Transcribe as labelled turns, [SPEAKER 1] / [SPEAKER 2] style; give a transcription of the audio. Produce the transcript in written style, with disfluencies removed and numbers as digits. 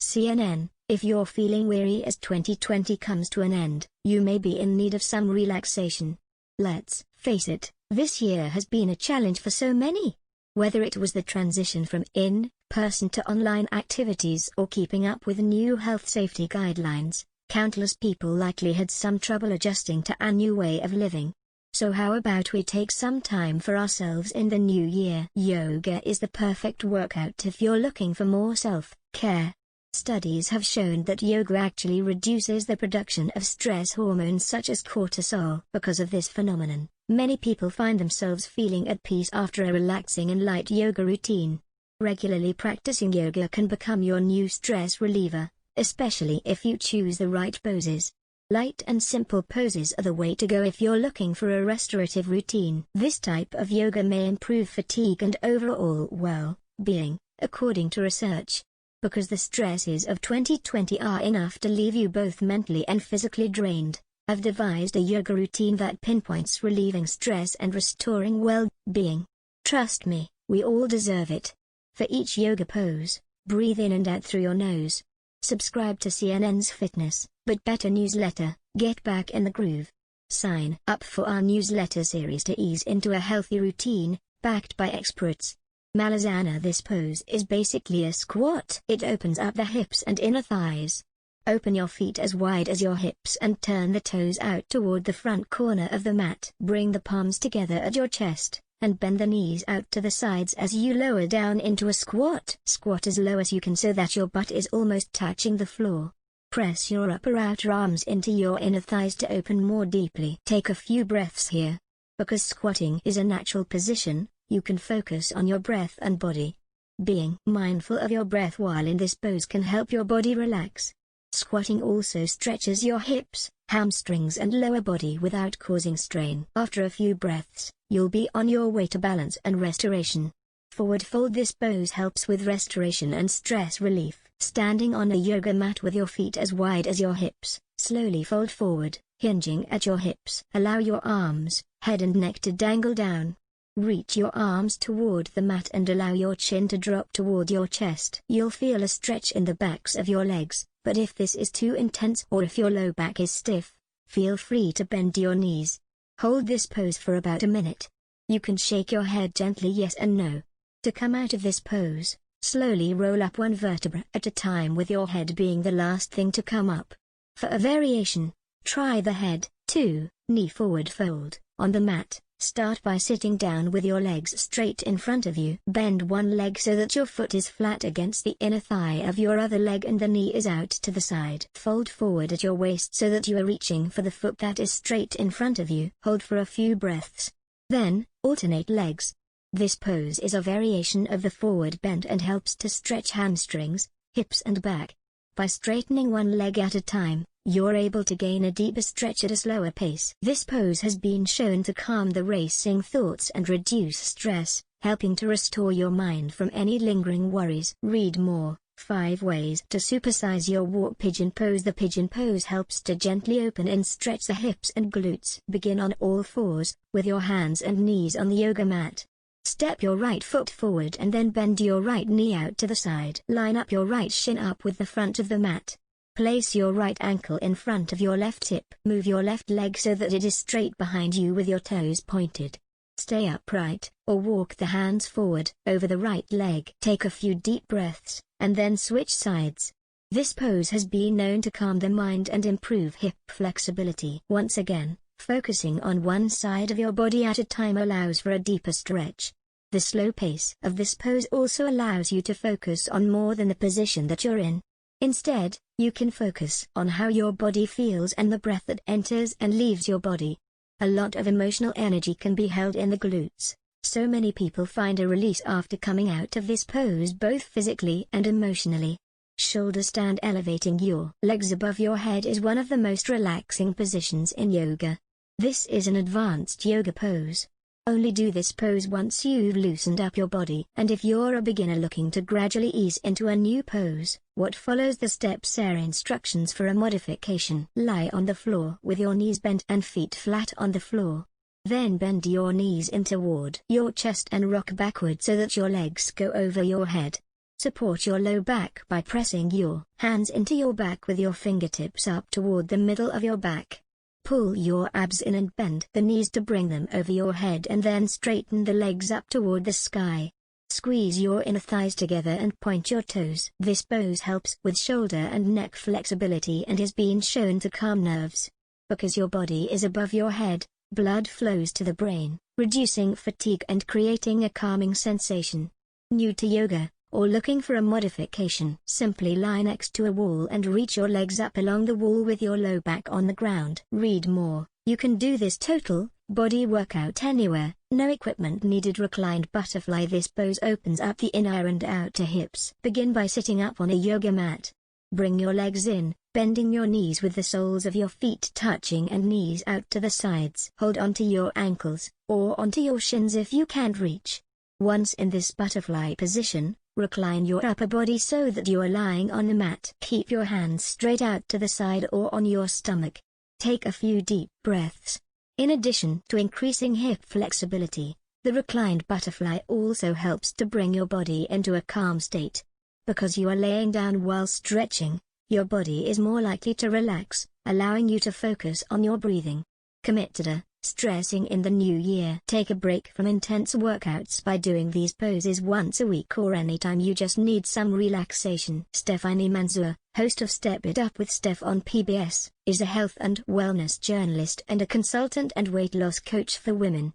[SPEAKER 1] CNN, if you're feeling weary as 2020 comes to an end, you may be in need of some relaxation. Let's face it, this year has been a challenge for so many. Whether it was the transition from in-person to online activities or keeping up with new health safety guidelines, countless people likely had some trouble adjusting to a new way of living. So how about we take some time for ourselves in the new year? Yoga is the perfect workout if you're looking for more self-care. Studies have shown that yoga actually reduces the production of stress hormones such as cortisol. Because of this phenomenon, many people find themselves feeling at peace after a relaxing and light yoga routine. Regularly practicing yoga can become your new stress reliever, especially if you choose the right poses. Light and simple poses are the way to go if you're looking for a restorative routine. This type of yoga may improve fatigue and overall well-being, according to research. Because the stresses of 2020 are enough to leave you both mentally and physically drained, I've devised a yoga routine that pinpoints relieving stress and restoring well-being. Trust me, we all deserve it. For each yoga pose, breathe in and out through your nose. Subscribe to CNN's Fitness, But Better newsletter, get back in the groove. Sign up for our newsletter series to ease into a healthy routine, backed by experts. Malasana. This pose is basically a squat. It opens up the hips and inner thighs. Open your feet as wide as your hips and turn the toes out toward the front corner of the mat. Bring the palms together at your chest, and bend the knees out to the sides as you lower down into a squat. Squat as low as you can so that your butt is almost touching the floor. Press your upper outer arms into your inner thighs to open more deeply. Take a few breaths here. Because squatting is a natural position, you can focus on your breath and body. Being mindful of your breath while in this pose can help your body relax. Squatting also stretches your hips, hamstrings and lower body without causing strain. After a few breaths, you'll be on your way to balance and restoration. Forward fold. This pose helps with restoration and stress relief. Standing on a yoga mat with your feet as wide as your hips, slowly fold forward, hinging at your hips. Allow your arms, head and neck to dangle down. Reach your arms toward the mat and allow your chin to drop toward your chest. You'll feel a stretch in the backs of your legs, but if this is too intense or if your low back is stiff, feel free to bend your knees. Hold this pose for about a minute. You can shake your head gently yes and no. To come out of this pose, slowly roll up one vertebra at a time with your head being the last thing to come up. For a variation, try the head, knee forward fold, on the mat. Start by sitting down with your legs straight in front of you. Bend one leg so that your foot is flat against the inner thigh of your other leg and the knee is out to the side. Fold forward at your waist so that you are reaching for the foot that is straight in front of you. Hold for a few breaths. Then, alternate legs. This pose is a variation of the forward bend and helps to stretch hamstrings, hips and back. By straightening one leg at a time, you're able to gain a deeper stretch at a slower pace. This pose has been shown to calm the racing thoughts and reduce stress, helping to restore your mind from any lingering worries. Read more. 5 ways to supersize your walk. Pigeon pose. The pigeon pose helps to gently open and stretch the hips and glutes. Begin on all fours, with your hands and knees on the yoga mat. Step your right foot forward and then bend your right knee out to the side. Line up your right shin up with the front of the mat. Place your right ankle in front of your left hip. Move your left leg so that it is straight behind you with your toes pointed. Stay upright, or walk the hands forward over the right leg. Take a few deep breaths, and then switch sides. This pose has been known to calm the mind and improve hip flexibility. Once again, focusing on one side of your body at a time allows for a deeper stretch. The slow pace of this pose also allows you to focus on more than the position that you're in. Instead, you can focus on how your body feels and the breath that enters and leaves your body. A lot of emotional energy can be held in the glutes, so many people find a release after coming out of this pose both physically and emotionally. Shoulder stand. Elevating your legs above your head is one of the most relaxing positions in yoga. This is an advanced yoga pose. Only do this pose once you've loosened up your body. And if you're a beginner looking to gradually ease into a new pose, what follows the steps are instructions for a modification. Lie on the floor with your knees bent and feet flat on the floor. Then bend your knees in toward your chest and rock backward so that your legs go over your head. Support your low back by pressing your hands into your back with your fingertips up toward the middle of your back. Pull your abs in and bend the knees to bring them over your head, and then straighten the legs up toward the sky. Squeeze your inner thighs together and point your toes. This pose helps with shoulder and neck flexibility and has been shown to calm nerves. Because your body is above your head, blood flows to the brain, reducing fatigue and creating a calming sensation. New to yoga, or looking for a modification? Simply lie next to a wall and reach your legs up along the wall with your low back on the ground. Read more. You can do this total body workout anywhere, no equipment needed. Reclined butterfly. This pose opens up the inner and outer hips. Begin by sitting up on a yoga mat. Bring your legs in, bending your knees with the soles of your feet touching and knees out to the sides. Hold onto your ankles, or onto your shins if you can't reach. Once in this butterfly position, recline your upper body so that you are lying on the mat. Keep your hands straight out to the side or on your stomach. Take a few deep breaths. In addition to increasing hip flexibility, the reclined butterfly also helps to bring your body into a calm state. Because you are laying down while stretching, your body is more likely to relax, allowing you to focus on your breathing. Commit to stressing in the new year. Take a break from intense workouts by doing these poses once a week or anytime you just need some relaxation. Stephanie Manzur, host of Step It Up with Steph on PBS, is a health and wellness journalist and a consultant and weight loss coach for women.